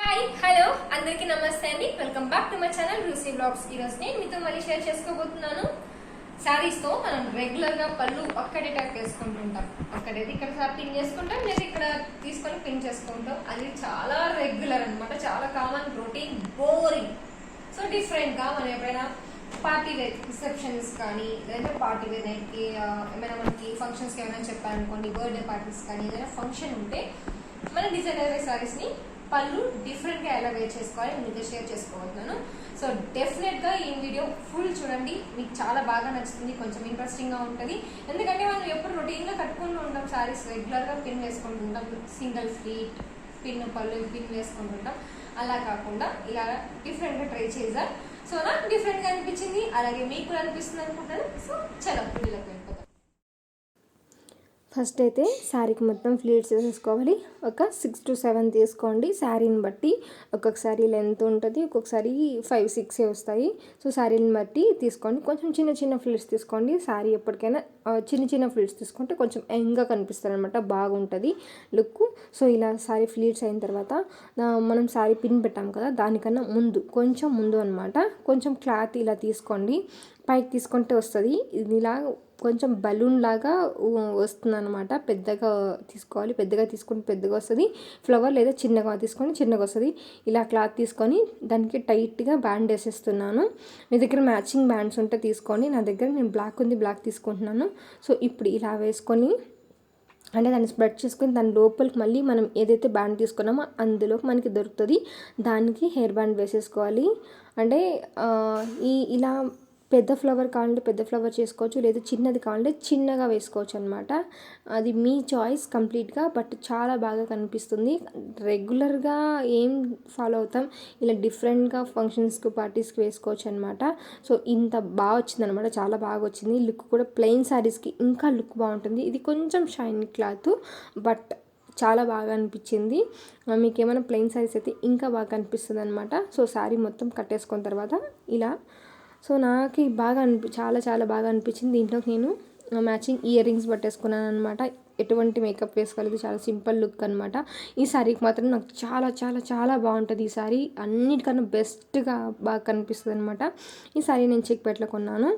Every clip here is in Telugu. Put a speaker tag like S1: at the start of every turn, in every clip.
S1: హాయ్ హలో అందరికీ నమస్తే అండి. Welcome back to my channel Rusi blogs. ఈరోజు నేను మీతో మళ్ళీ షేర్ చేసుకోబోతున్నాను శారీస్తో మనం రెగ్యులర్గా పళ్ళు ఒక్కటే టైప్ వేసుకుంటుంటాం. ఒక్కటేది ఇక్కడ పిన్ చేసుకుంటాం, లేదా ఇక్కడ తీసుకొని పిన్ చేసుకుంటాం. అది చాలా రెగ్యులర్ అనమాట, చాలా కామన్, రొటీన్, బోరింగ్. సో డిఫరెంట్గా మనం ఎప్పుడైనా పార్టీ వేర్ రిసెప్షన్స్ కానీ, లేదా పార్టీ వేర్ నైట్కి ఏమైనా మనకి ఫంక్షన్స్కి ఏమైనా చెప్పాలనుకోండి, బర్త్డే పార్టీస్ కానీ ఏదైనా ఫంక్షన్ ఉంటే మన డిజైనర్ వేర్ శారీస్ని పళ్ళు డిఫరెంట్గా ఎలా వేర్ చేసుకోవాలి మీతో షేర్ చేసుకోబోతున్నాను. సో డెఫినెట్గా ఈ వీడియో ఫుల్ చూడండి, మీకు చాలా బాగా నచ్చుతుంది, కొంచెం ఇంట్రెస్టింగ్గా ఉంటుంది. ఎందుకంటే మనం ఎప్పుడు రొటీన్గా కట్టుకుంటూ ఉంటాం శారీస్, రెగ్యులర్గా పిన్ వేసుకుంటుంటాం, సింగిల్ ఫ్లీట్ పిన్ పళ్ళు పిన్ వేసుకుంటుంటాం. అలా కాకుండా ఇలా డిఫరెంట్గా ట్రై చేద్దాం. సో నాకు డిఫరెంట్గా అనిపించింది, అలాగే మీకు కూడా అనిపిస్తుంది అనుకుంటాను. సో చలో వీడియోలోకి వెళ్ళిపోతాం.
S2: ఫస్ట్ అయితే శారీకి మొత్తం ఫ్లీట్స్ వేసేసుకోవాలి. ఒక 6 to 7 తీసుకోండి. శారీని బట్టి ఒక్కొక్కసారి లెంత్ ఉంటుంది, ఒక్కొక్కసారి 5-6 వస్తాయి. సో శారీని బట్టి తీసుకోండి. కొంచెం చిన్న చిన్న ఫ్లీట్స్ తీసుకోండి. శారీ ఎప్పటికైనా చిన్న చిన్న ఫ్లీట్స్ తీసుకుంటే కొంచెం యంగ్గా కనిపిస్తుంది అనమాట, బాగుంటుంది లుక్. సో ఇలా శారీ ఫ్లీట్స్ అయిన తర్వాత మనం శారీ పిన్ పెట్టాం కదా, దానికన్నా కొంచెం ముందు అనమాట, కొంచెం క్లాత్ ఇలా తీసుకోండి. పైకి తీసుకుంటే వస్తుంది, ఇది ఇలా కొంచెం బలూన్ లాగా వస్తుంది అనమాట. పెద్దగా తీసుకోవాలి, పెద్దగా తీసుకుంటే పెద్దగా వస్తుంది. ఫ్లవర్ లేదా చిన్నగా తీసుకొని చిన్నగా వస్తుంది. ఇలా క్లాత్ తీసుకొని దానికి టైట్గా బ్యాండ్ వేసేస్తున్నాను. మీ దగ్గర మ్యాచింగ్ బ్యాండ్స్ ఉంటే తీసుకోండి. నా దగ్గర నేను బ్లాక్ ఉంది, బ్లాక్ తీసుకుంటున్నాను. సో ఇప్పుడు ఇలా వేసుకొని అంటే దాన్ని స్ప్రెడ్ చేసుకొని దాని లోపలికి మళ్ళీ మనం ఏదైతే బ్యాండ్ తీసుకున్నామో అందులోకి మనకి దొరుకుతుంది, దానికి హెయిర్ బ్యాండ్ వేసేసుకోవాలి. అంటే ఇలా పెద్ద ఫ్లవర్ కావాలంటే పెద్ద ఫ్లవర్ చేసుకోవచ్చు, లేదా చిన్నది కావాలంటే చిన్నగా వేసుకోవచ్చు అనమాట. అది మీ చాయిస్ కంప్లీట్గా. బట్ చాలా బాగా కనిపిస్తుంది. రెగ్యులర్గా ఏం ఫాలో అవుతాం, ఇలా డిఫరెంట్గా ఫంక్షన్స్కి పార్టీస్కి వేసుకోవచ్చు అనమాట. సో ఇంత బాగా వచ్చిందనమాట, చాలా బాగా వచ్చింది. లుక్ కూడా ప్లెయిన్ శారీస్కి ఇంకా లుక్ బాగుంటుంది. ఇది కొంచెం షైనీ క్లాత్, బట్ చాలా బాగా అనిపించింది. మీకు ఏమైనా ప్లెయిన్ శారీస్ అయితే ఇంకా బాగా అనిపిస్తుంది అనమాట. సో శారీ మొత్తం కట్టేసుకున్న తర్వాత ఇలా, సో నాకు బాగా చాలా చాలా బాగా అనిపించింది. దీంట్లోకి నేను మ్యాచింగ్ ఇయర్ రింగ్స్ పట్టేసుకున్నాను అనమాట. ఎటువంటి మేకప్ వేసుకోలేదు, చాలా సింపుల్ లుక్ అనమాట. ఈ శారీకి మాత్రం నాకు చాలా చాలా చాలా బాగుంటుంది. ఈ శారీ అన్నిటికన్నా బెస్ట్గా బాగా కనిపిస్తుంది అనమాట. ఈ శారీ నేను చెక్పేటలో కొన్నాను.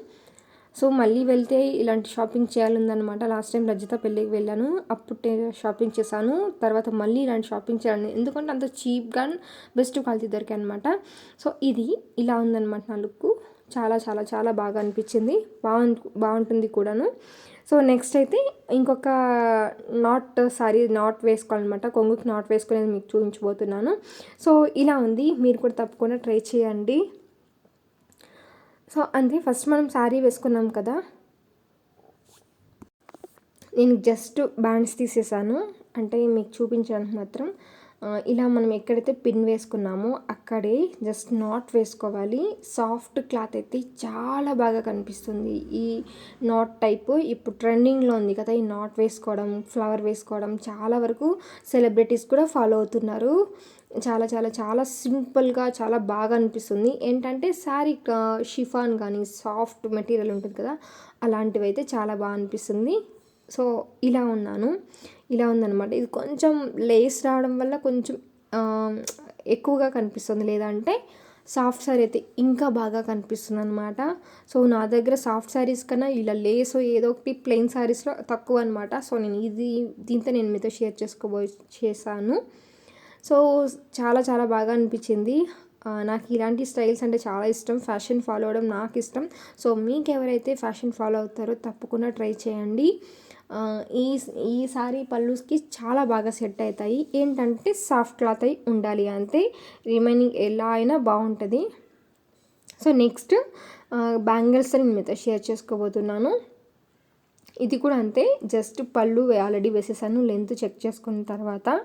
S2: సో మళ్ళీ వెళ్తే ఇలాంటి షాపింగ్ చేయాలందనమాట. లాస్ట్ టైం రజిత పెళ్ళికి వెళ్ళాను, అప్పుడు షాపింగ్ చేశాను. తర్వాత మళ్ళీ ఇలాంటి షాపింగ్ చేయాలని, ఎందుకంటే అంత చీప్గా బెస్ట్ క్వాలిటీ దొరికాయి అనమాట. సో ఇది ఇలా ఉందన్నమాట నా లుక్. చాలా చాలా చాలా బాగా అనిపించింది, బాగుంటుంది కూడాను. సో నెక్స్ట్ అయితే ఇంకొక నాట్ వేసుకోవాలన్నమాట. కొంగుకి నాట్ వేసుకునేది మీకు చూపించబోతున్నాను. సో ఇలా ఉంది, మీరు కూడా తప్పకుండా ట్రై చేయండి. సో అంతే, ఫస్ట్ మనం శారీ వేసుకున్నాం కదా, నేను జస్ట్ బ్యాండ్స్ తీసేసాను, అంటే మీకు చూపించడానికి మాత్రం. ఇలా మనం ఎక్కడైతే పిన్ వేసుకున్నామో అక్కడే జస్ట్ నాట్ వేసుకోవాలి. సాఫ్ట్ క్లాత్ అయితే చాలా బాగా కనిపిస్తుంది. ఈ నాట్ టైపు ఇప్పుడు ట్రెండింగ్లో ఉంది కదా, ఈ నాట్ వేసుకోవడం, ఫ్లవర్ వేసుకోవడం చాలా వరకు సెలబ్రిటీస్ కూడా ఫాలో అవుతున్నారు. చాలా చాలా చాలా సింపుల్గా చాలా బాగా అనిపిస్తుంది. ఏంటంటే శారీ షిఫాన్ కానీ సాఫ్ట్ మెటీరియల్ ఉంటుంది కదా, అలాంటివి అయితే చాలా బాగా అనిపిస్తుంది. సో ఇలా ఉందన్నమాట. ఇది కొంచెం లేస్ రావడం వల్ల కొంచెం ఎక్కువగా కనిపిస్తుంది, లేదంటే సాఫ్ట్ శారీ అయితే ఇంకా బాగా కనిపిస్తుంది అనమాట. సో నా దగ్గర సాఫ్ట్ శారీస్ కన్నా ఇలా లేస్ ఏదో ఒకటి ప్లెయిన్ శారీస్లో తక్కువ అనమాట. సో నేను దీంతో నేను మీతో షేర్ చేశాను. సో చాలా చాలా బాగా అనిపించింది. నాకు ఇలాంటి స్టైల్స్ అంటే చాలా ఇష్టం, ఫ్యాషన్ ఫాలో అవ్వడం నాకు ఇష్టం. సో మీకు ఎవరైతే ఫ్యాషన్ ఫాలో అవుతారో తప్పకుండా ట్రై చేయండి. ఈ సారీ పళ్ళుకి చాలా బాగా సెట్ అవుతాయి. ఏంటంటే సాఫ్ట్ క్లాత్ అయి ఉండాలి అంతే, రిమైనింగ్ ఎలా అయినా బాగుంటుంది. సో నెక్స్ట్ బ్యాంగిల్స్ నేను మీతో షేర్ చేసుకోబోతున్నాను. ఇది కూడా అంతే, జస్ట్ పళ్ళు ఆల్రెడీ వేసేసాను. లెంత్ చెక్ చేసుకున్న తర్వాత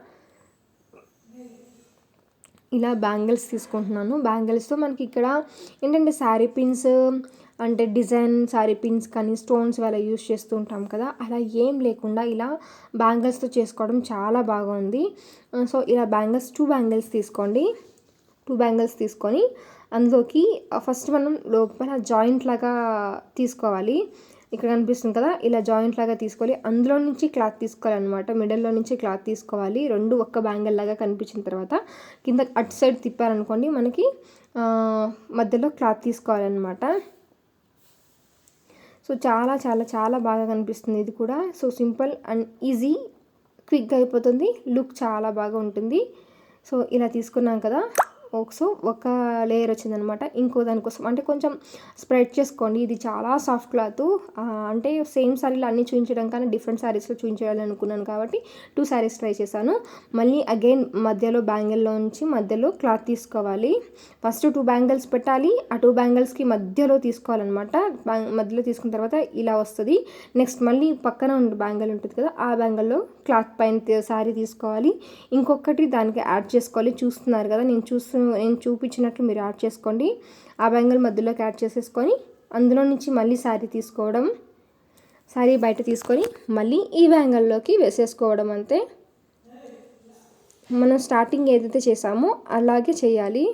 S2: ఇలా బ్యాంగిల్స్ తీసుకుంటున్నాను. బ్యాంగిల్స్తో మనకి ఇక్కడ ఏంటంటే శారీ పిన్స్ అంటే డిజైన్ శారీ పిన్స్ కానీ స్టోన్స్ అలా యూస్ చేస్తూ ఉంటాం కదా, అలా ఏం లేకుండా ఇలా బ్యాంగిల్స్తో చేసుకోవడం చాలా బాగుంది. సో ఇలా టూ బ్యాంగిల్స్ తీసుకోండి. 2 బ్యాంగిల్స్ తీసుకొని అందులోకి ఫస్ట్ మనం లోపల జాయింట్ లాగా తీసుకోవాలి. ఇక్కడ కనిపిస్తుంది కదా, ఇలా జాయింట్ లాగా తీసుకోవాలి. అందులో నుంచి క్లాత్ తీసుకోవాలన్నమాట. మిడిల్లో నుంచి క్లాత్ తీసుకోవాలి. రెండు ఒక్క బ్యాంగిల్ లాగా కనిపించిన తర్వాత కింద అటు సైడ్ తిప్పారనుకోండి, మనకి మధ్యలో క్లాత్ తీసుకోవాలన్నమాట. సో చాలా చాలా చాలా బాగా కనిపిస్తుంది ఇది కూడా. సో సింపుల్ అండ్ ఈజీ, క్విక్గా అయిపోతుంది, లుక్ చాలా బాగా ఉంటుంది. సో ఇలా తీసుకున్నాం కదా, సో ఒక లేయర్ వచ్చిందనమాట. ఇంకో దానికోసం అంటే కొంచెం స్ప్రెడ్ చేసుకోండి. ఇది చాలా సాఫ్ట్ క్లాత్, అంటే సేమ్ శారీలో అన్నీ చూపించడం కానీ డిఫరెంట్ శారీస్లో చూపించాలని అనుకున్నాను కాబట్టి 2 శారీస్ ట్రై చేశాను. మళ్ళీ అగైన్ మధ్యలో బ్యాంగిల్లోంచి మధ్యలో క్లాత్ తీసుకోవాలి. ఫస్ట్ 2 బ్యాంగిల్స్ పెట్టాలి, ఆ 2 బ్యాంగిల్స్కి మధ్యలో తీసుకోవాలన్నమాట. మధ్యలో తీసుకున్న తర్వాత ఇలా వస్తుంది. నెక్స్ట్ మళ్ళీ పక్కన ఉన్న బ్యాంగిల్ ఉంటుంది కదా, ఆ బ్యాంగిల్లో క్లాత్ పైన శారీ తీసుకోవాలి. ఇంకొకటి దానికి యాడ్ చేసుకోవాలి. చూస్తున్నారు కదా, నేను చూపించినట్లు మీరు యాడ్ చేసుకోండి. ఆ బ్యాంగిల్ మధ్యలోకి యాడ్ చేసేసుకొని అందులో నుంచి మళ్ళీ శారీ తీసుకోవడం, శారీ బయట తీసుకొని మళ్ళీ ఈ బ్యాంగిల్లోకి వేసేసుకోవడం. అంతే, మనం స్టార్టింగ్ ఏదైతే చేసామో అలాగే చేయాలి.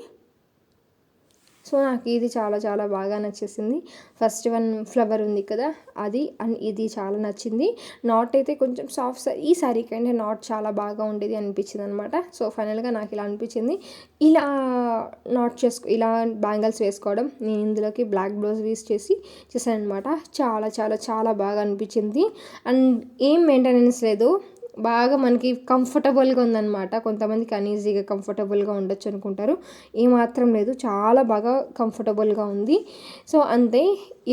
S2: సో నాకు ఇది చాలా చాలా బాగా నచ్చేసింది. ఫస్ట్ వన్ ఫ్లవర్ ఉంది కదా అది, అండ్ ఇది చాలా నచ్చింది. నాట్ అయితే కొంచెం సాఫ్ట్, ఈ శారీ కంటే నాట్ చాలా బాగా ఉండేది అనిపించింది అనమాట. సో ఫైనల్గా నాకు ఇలా అనిపించింది. ఇలా ఇలా బ్యాంగిల్స్ వేసుకోవడం, నేను ఇందులోకి బ్లాక్ బ్లౌజ్ వేస్ చేశాను అనమాట. చాలా చాలా చాలా బాగా అనిపించింది. అండ్ ఏం మెయింటెనెన్స్ లేదు, బాగా మనకి కంఫర్టబుల్గా ఉందన్నమాట. కొంతమందికి అన్ఈజీగా కంఫర్టబుల్గా ఉండొచ్చు అనుకుంటారు, ఏమాత్రం లేదు, చాలా బాగా కంఫర్టబుల్గా ఉంది. సో అంతే,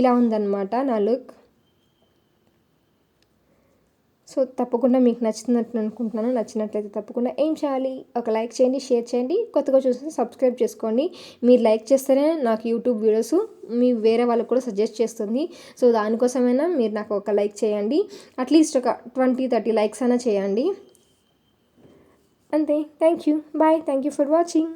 S2: ఇలా ఉందన్నమాట నా లుక్. సో తప్పకుండా మీకు నచ్చుతున్నట్టు అనుకుంటున్నాను. నచ్చినట్లయితే తప్పకుండా ఏం చేయాలి, ఒక లైక్ చేయండి, షేర్ చేయండి, కొత్తగా చూస్తే సబ్స్క్రైబ్ చేసుకోండి. మీరు లైక్ చేస్తేనే నాకు యూట్యూబ్ వీడియోస్ మీ వేరే వాళ్ళకు కూడా సజెస్ట్ చేస్తుంది. సో దానికోసమైనా మీరు నాకు ఒక లైక్ చేయండి, అట్లీస్ట్ ఒక 20-30 లైక్స్ అయినా చేయండి. అంతే, thank you, bye, thank you for watching.